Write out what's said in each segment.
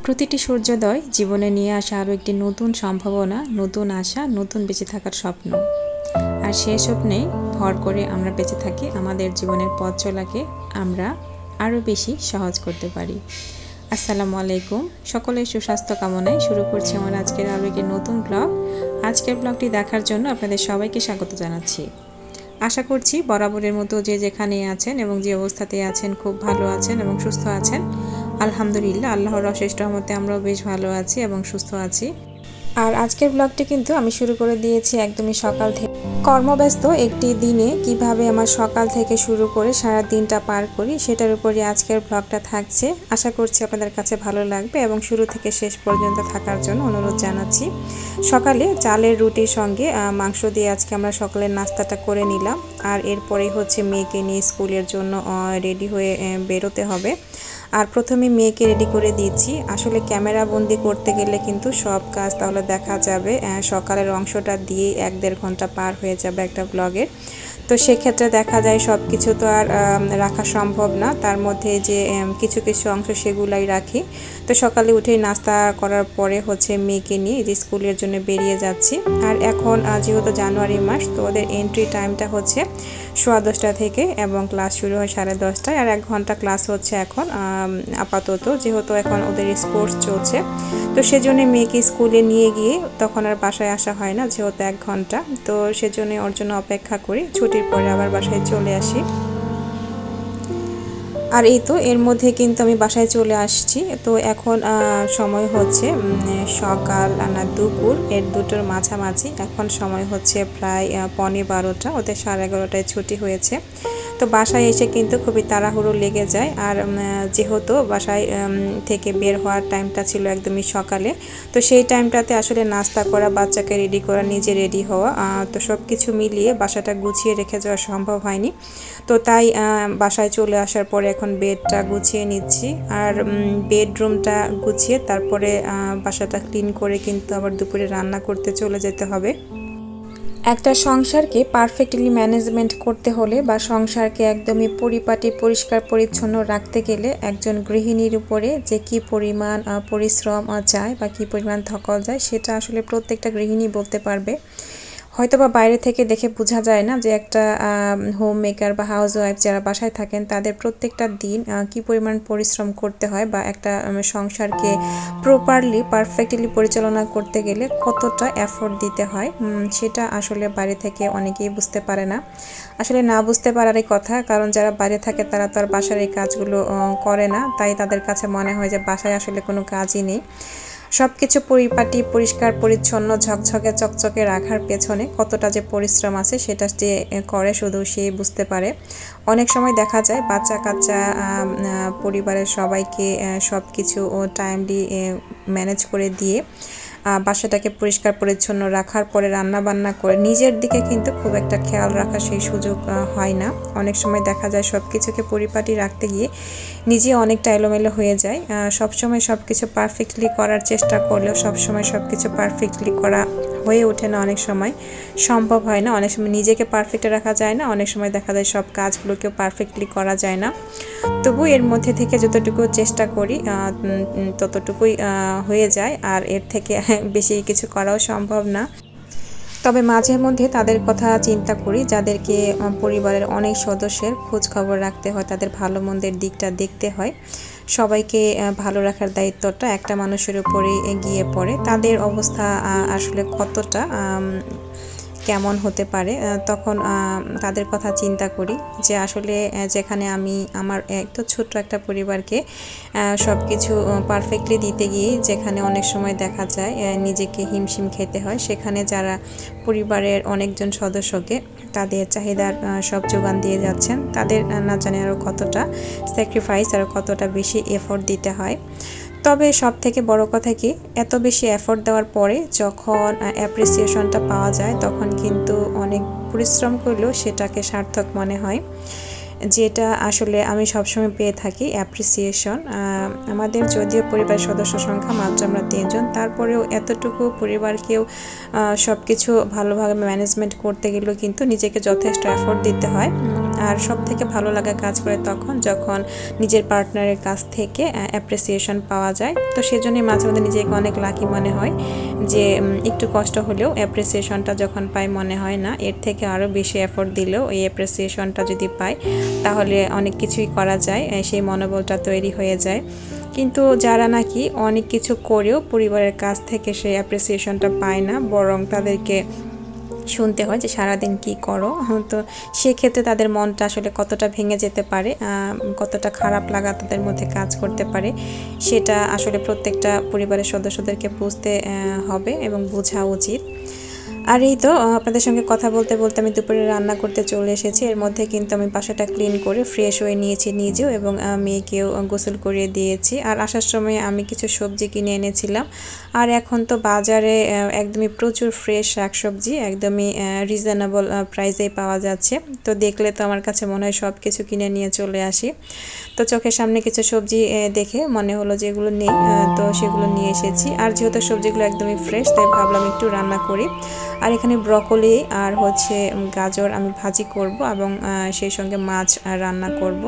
প্রতিটি সূর্যোদয় জীবনে নিয়ে আসা আরও একটি নতুন সম্ভাবনা, নতুন আশা, নতুন বেঁচে থাকার স্বপ্ন। আর সেই স্বপ্নে ভর করে আমরা বেঁচে থাকি আমাদের জীবনের পথ চলাকে আমরা আরও বেশি সহজ করতে পারি। আসসালামু আলাইকুম, সকলের সুস্বাস্থ্য কামনায় শুরু করছি আমার আজকের আরও একটি নতুন ব্লগ। আজকের ব্লগটি দেখার জন্য আপনাদের সবাইকে স্বাগত জানাচ্ছি। আশা করছি বরাবরের মতো যে যেখানে আছেন এবং যে অবস্থাতে আছেন খুব ভালো আছেন এবং সুস্থ আছেন। আলহামদুলিল্লাহ, আল্লাহর অশেষ রহমতে আমরাও বেশ ভালো আছি এবং সুস্থ আছি। আর আজকের ব্লগটি কিন্তু আমি শুরু করে দিয়েছি একদমই সকাল থেকে। কর্মব্যস্ত একটি দিনে কিভাবে আমার সকাল থেকে শুরু করে সারা দিনটা পার করি সেটার উপরই আজকের ব্লগটা থাকছে। আশা করছি আপনাদের কাছে ভালো লাগবে এবং শুরু থেকে শেষ পর্যন্ত থাকার জন্য অনুরোধ জানাচ্ছি। সকালে চালের রুটির সঙ্গে মাংস দিয়ে আজকে আমরা সকালের নাস্তাটা করে নিলাম। আর এরপরে হচ্ছে মেয়েকে নিয়ে স্কুলের জন্য রেডি হয়ে বেরোতে হবে। আর প্রথমে মেয়েকে রেডি করে দিচ্ছি। আসলে ক্যামেরা বন্দি করতে গেলে কিন্তু সব কাজ তাহলে দেখা যাবে সকালের অংশটা দিয়ে 1-1.5 ঘন্টা পার হয়ে যাবে একটা ব্লগের। তো সেক্ষেত্রে দেখা যায় সব কিছু তো আর রাখা সম্ভব না, তার মধ্যে যে কিছু কিছু অংশ সেগুলাই রাখি। তো সকালে উঠেই নাস্তা করার পরে হচ্ছে মেয়েকে নিয়ে যে স্কুলের জন্য বেরিয়ে যাচ্ছি। আর এখন যেহেতু জানুয়ারি মাস, তো ওদের এন্ট্রি টাইমটা হচ্ছে 10:15 থেকে এবং ক্লাস শুরু হয় 10:30টায়। আর 1 ঘন্টা ক্লাস হচ্ছে এখন আপাতত, যেহেতু এখন ওদের স্পোর্টস চলছে। তো সেজন্য মেয়েকে স্কুলে নিয়ে গিয়ে তখন আর বাসায় আসা হয় না, যেহেতু 1 ঘন্টা। তো সেজন্য ওর জন্য অপেক্ষা করি, ছুটির পরে আবার বাসায় চলে আসি। আর এই তো এর মধ্যে কিন্তু আমি বাসায় চলে আসছি। তো এখন সময় হচ্ছে সকাল না দুপুর, এর দুটোর মাঝামাঝি। এখন সময় হচ্ছে প্রায় 11:15, ওদের 11:30টায় ছুটি হয়েছে। তো বাসায় এসে কিন্তু খুবই তাড়াহুড়ো লেগে যায়। আর যেহেতু বাসায় থেকে বের হওয়ার টাইমটা ছিল একদমই সকালে, তো সেই টাইমটাতে আসলে নাস্তা করা, বাচ্চাকে রেডি করা, নিজে রেডি হওয়া, তো সব কিছু মিলিয়ে বাসাটা গুছিয়ে রেখে যাওয়া সম্ভব হয়নি। তো তাই বাসায় চলে আসার পরে এখন বেডটা গুছিয়ে নিচ্ছি। আর বেডরুমটা গুছিয়ে তারপরে বাসাটা ক্লিন করে কিন্তু আবার দুপুরে রান্না করতে চলে যেতে হবে। একটা সংসারকে পারফেক্টলি ম্যানেজমেন্ট করতে হলে বা সংসারকে একদমই পরিপাটি পরিষ্কার পরিচ্ছন্ন রাখতে গেলে একজন গৃহিণীর উপরে যে কি পরিমাণ পরিশ্রম যায় বা কি পরিমাণ ধকল যায় সেটা আসলে প্রত্যেকটা গৃহিণী বলতে পারবে। হয়তো বা বাইরে থেকে দেখে বোঝা যায় না যে একটা হোম মেকার বা হাউস ওয়াইফ যারা বাসায় থাকেন তাদের প্রত্যেকটা দিন কি পরিমাণ পরিশ্রম করতে হয় বা একটা সংসারকে প্রপারলি পারফেক্টলি পরিচালনা করতে গেলে কতটা এফোর্ট দিতে হয়, সেটা আসলে বাইরে থেকে অনেকেই বুঝতে পারে না। আসলে না বুঝতে পারারই কথা, কারণ যারা বাইরে থাকে তারা তো আর বাসার এই কাজগুলো করে না, তাই তাদের কাছে মনে হয় যে বাসায় আসলে কোনো কাজই নেই। সব কিছু পরিপাটি পরিষ্কার পরিচ্ছন্ন ঝকঝকে চকচকে রাখার পেছনে কতটা যে পরিশ্রম আছে সেটা যে করে শুধু সে বুঝতে পারে। অনেক সময় দেখা যায় বাচ্চা কাচ্চা পরিবারের সবাইকে সব কিছু টাইমলি ম্যানেজ করে দিয়ে বাসাটাকে পরিষ্কার পরিচ্ছন্ন রাখার পরে রান্না বান্না করে নিজের দিকে কিন্তু খুব একটা খেয়াল রাখা সেই সুযোগ হয় না। অনেক সময় দেখা যায় সব কিছুকে পরিপাটি রাখতে গিয়ে নিজে অনেকটা এলোমেলো হয়ে যায়। সবসময় সব কিছু পারফেক্টলি করার চেষ্টা করলেও সবসময় সব কিছু পারফেক্টলি করা হয়ে ওঠে না, অনেক সময় সম্ভব হয় না। অনেক সময় নিজেকে পারফেক্ট রাখা যায় না, অনেক সময় দেখা যায় সব কাজগুলোকেও পারফেক্টলি করা যায় না। তবু এর মধ্যে থেকে যতটুকু চেষ্টা করি ততটুকুই হয়ে যায়, আর এর থেকে বেশি কিছু করাও সম্ভব না। তবে মাঝে মধ্যে তাদের কথা চিন্তা করি যাদেরকে পরিবারের অনেক সদস্যের খোঁজ খবর রাখতে হয়, তাদের ভালো মন্দের দিকটা দেখতে হয়। সবাইকে ভালো রাখার দায়িত্বটা একটা মানুষের উপরেই গিয়ে পড়ে। তাদের অবস্থা আসলে কতটা কেমন হতে পারে, তখন তাদের কথা চিন্তা করি যে আসলে যেখানে আমি আমার একটু ছোট্ট একটা পরিবারকে সব কিছু পারফেক্টলি দিতে গিয়ে যেখানে অনেক সময় দেখা যায় নিজেকে হিমশিম খেতে হয়, সেখানে যারা পরিবারের অনেকজন সদস্যকে তাদের চাহিদার সব যোগান দিয়ে যাচ্ছেন, তাদের না জানি আরও কতটা স্যাক্রিফাইস আর কতটা বেশি এফোর্ট দিতে হয়। তবে সব থেকে বড় কথা কি, এত বেশি এফোর্ট দেওয়ার পরে যখন অ্যাপ্রিসিয়েশনটা পাওয়া যায় তখন কিন্তু অনেক পরিশ্রম করলেও সেটাকে সার্থক মনে হয়, যেটা আসলে আমি সবসময় পেয়ে থাকি অ্যাপ্রিসিয়েশন। আমাদের যদিও পরিবার সদস্য সংখ্যা মাত্র আমরা 3 জন, তারপরেও এতটুকু পরিবারকেও সব কিছু ভালোভাবে ম্যানেজমেন্ট করতে গেলেও কিন্তু নিজেকে যথেষ্ট এফোর্ট দিতে হয়। আর সবথেকে ভালো লাগা কাজ করে তখন যখন নিজের পার্টনারের কাছ থেকে অ্যাপ্রিসিয়েশন পাওয়া যায়। তো সেজন্যই মাঝে মধ্যে নিজেকে অনেক লাকি মনে হয় যে একটু কষ্ট হলেও অ্যাপ্রিসিয়েশনটা যখন পাই মনে হয় না এর থেকে আরও বেশি এফোর্ট দিলেও এই অ্যাপ্রিসিয়েশনটা যদি পাই তাহলে অনেক কিছুই করা যায়, সেই মনোবলটা তৈরি হয়ে যায়। কিন্তু যারা নাকি অনেক কিছু করেও পরিবারের কাছ থেকে সেই অ্যাপ্রিসিয়েশনটা পায় না, বরং তাদেরকে শুনতে হয় যে সারাদিন কি করো, তো সেক্ষেত্রে তাদের মনটা আসলে কতটা ভেঙে যেতে পারে, কতটা খারাপ লাগা তাদের মধ্যে কাজ করতে পারে, সেটা আসলে প্রত্যেকটা পরিবারের সদস্যদেরকে বুঝতে হবে এবং বোঝা উচিত। আর এই তো আপনাদের সঙ্গে কথা বলতে বলতে আমি দুপুরে রান্না করতে চলে এসেছি। এর মধ্যে কিন্তু আমি বাসাটা ক্লিন করে ফ্রেশ হয়ে নিয়েছি নিজেও, এবং মেয়েকেও গোসল করিয়ে দিয়েছি। আর আসার সময় আমি কিছু সবজি কিনে এনেছিলাম। আর এখন তো বাজারে একদমই প্রচুর ফ্রেশ শাকসবজি একদমই রিজনেবল প্রাইসেই পাওয়া যাচ্ছে। তো দেখলে তো আমার কাছে মনে হয় সব কিছু কিনে নিয়ে চলে আসি। তো চোখের সামনে কিছু সবজি দেখে মনে হলো যে এগুলো নেই, তো সেগুলো নিয়ে এসেছি। আর যেহেতু সবজিগুলো একদমই ফ্রেশ তাই ভাবলাম একটু রান্না করি। আর এখানে ব্রকলি আর হচ্ছে গাজর আমি ভাজি করব, এবং সেই সঙ্গে মাছ রান্না করব।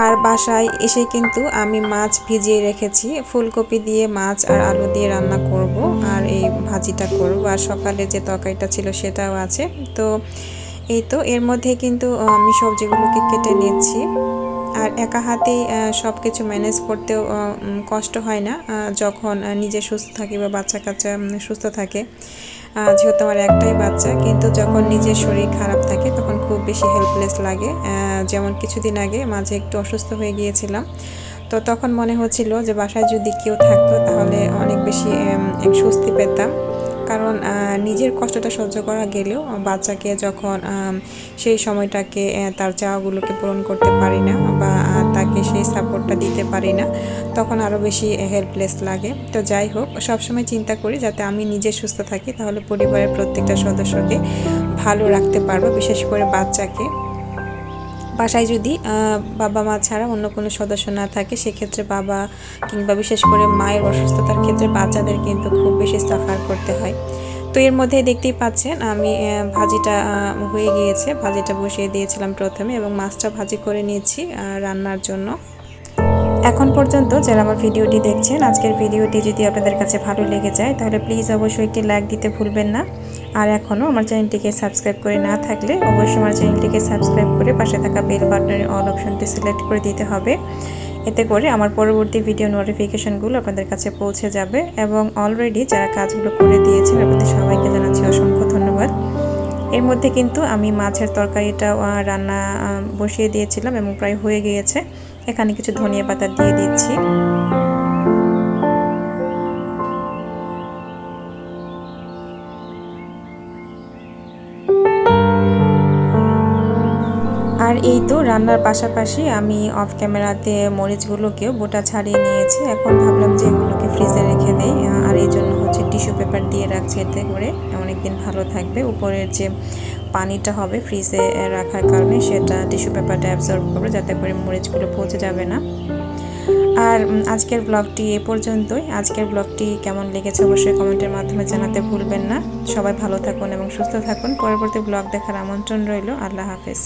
আর বাসায় এসে কিন্তু আমি মাছ ভিজিয়ে রেখেছি, ফুলকপি দিয়ে মাছ আর আলু দিয়ে রান্না করব, আর এই ভাজিটা করব। আর সকালে যে তরকারিটা ছিল সেটাও আছে। তো এই তো এর মধ্যে কিন্তু আমি সবজিগুলোকে কেটে নিচ্ছি। আর একা হাতেই সব কিছু ম্যানেজ করতেও কষ্ট হয় না যখন নিজে সুস্থ থাকি বা বাচ্চা কাচ্চা সুস্থ থাকে। যেহেতু আমার একটাই বাচ্চা, কিন্তু যখন নিজের শরীর খারাপ থাকে তখন খুব বেশি হেল্পলেস লাগে। যেমন কিছুদিন আগে মাঝে একটু অসুস্থ হয়ে গিয়েছিলাম, তো তখন মনে হচ্ছিল যে বাসায় যদি কেউ থাকতো তাহলে অনেক বেশি স্বস্তি পেতাম। কারণ নিজের কষ্টটা সহ্য করা গেলেও বাচ্চাকে যখন সেই সময়টাকে তার চাওয়াগুলোকে পূরণ করতে পারি না বা তাকে সেই সাপোর্টটা দিতে পারি না, তখন আরও বেশি হেল্পলেস লাগে। তো যাই হোক, সবসময় চিন্তা করি যাতে আমি নিজে সুস্থ থাকি তাহলে পরিবারের প্রত্যেকটা সদস্যকে ভালো রাখতে পারবো, বিশেষ করে বাচ্চাকে। বাসায় যদি বাবা মা ছাড়া অন্য কোনো সদস্য না থাকে সেক্ষেত্রে বাবা কিংবা বিশেষ করে মায়ের অসুস্থতার ক্ষেত্রে বাচ্চাদের কিন্তু খুব বেশি সাফার করতে হয়। তো এর মধ্যে দেখতেই পাচ্ছেন আমি ভাজিটা হয়ে গিয়েছে, ভাজিটা বসিয়ে দিয়েছিলাম প্রথমে এবং মাছটা ভাজি করে নিয়েছি রান্নার জন্য। এখন পর্যন্ত যারা আমার ভিডিওটি দেখছেন, আজকের ভিডিওটি যদি আপনাদের কাছে ভালো লেগে যায় তাহলে প্লিজ অবশ্যই একটি লাইক দিতে ভুলবেন না। আর এখনও আমার চ্যানেলটিকে সাবস্ক্রাইব করে না থাকলে অবশ্যই আমার চ্যানেলটিকে সাবস্ক্রাইব করে পাশে থাকা বেল বাটনের অল অপশনটি সিলেক্ট করে দিতে হবে। এতে করে আমার পরবর্তী ভিডিও নোটিফিকেশনগুলো আপনাদের কাছে পৌঁছে যাবে। এবং অলরেডি যারা কাজগুলো করে দিয়েছেন আপনাদের সবাইকে জানাচ্ছি অসংখ্য ধন্যবাদ। এর মধ্যে কিন্তু আমি মাছের তরকারিটা রান্না বসিয়ে দিয়েছিলাম এবং প্রায় হয়ে গিয়েছে। এখানে কিছু ধনিয়া পাতা দিয়ে দিচ্ছি। আর এই তো রান্নার পাশাপাশি আমি অফ ক্যামেরাতে মরিচগুলোকেও বোটা ছাড়িয়ে নিয়েছি। এখন ভাবলাম যে এগুলোকে ফ্রিজে রেখে দেই, আর এই জন্য হচ্ছে টিস্যু পেপার দিয়ে রাখছি, এতে করে অনেকদিন ভালো থাকবে। উপরের যে পানিটা হবে ফ্রিজে রাখার কারণে সেটা টিস্যু পেপারটা অ্যাবজর্ব করবে, যাতে করে মরিচগুলো পচে যাবে না। আর আজকের ব্লগটি এ পর্যন্তই। আজকের ব্লগটি কেমন লেগেছে অবশ্যই কমেন্টের মাধ্যমে জানাতে ভুলবেন না। সবাই ভালো থাকুন এবং সুস্থ থাকুন। পরবর্তী ব্লগ দেখার আমন্ত্রণ রইল। আল্লাহ হাফেজ।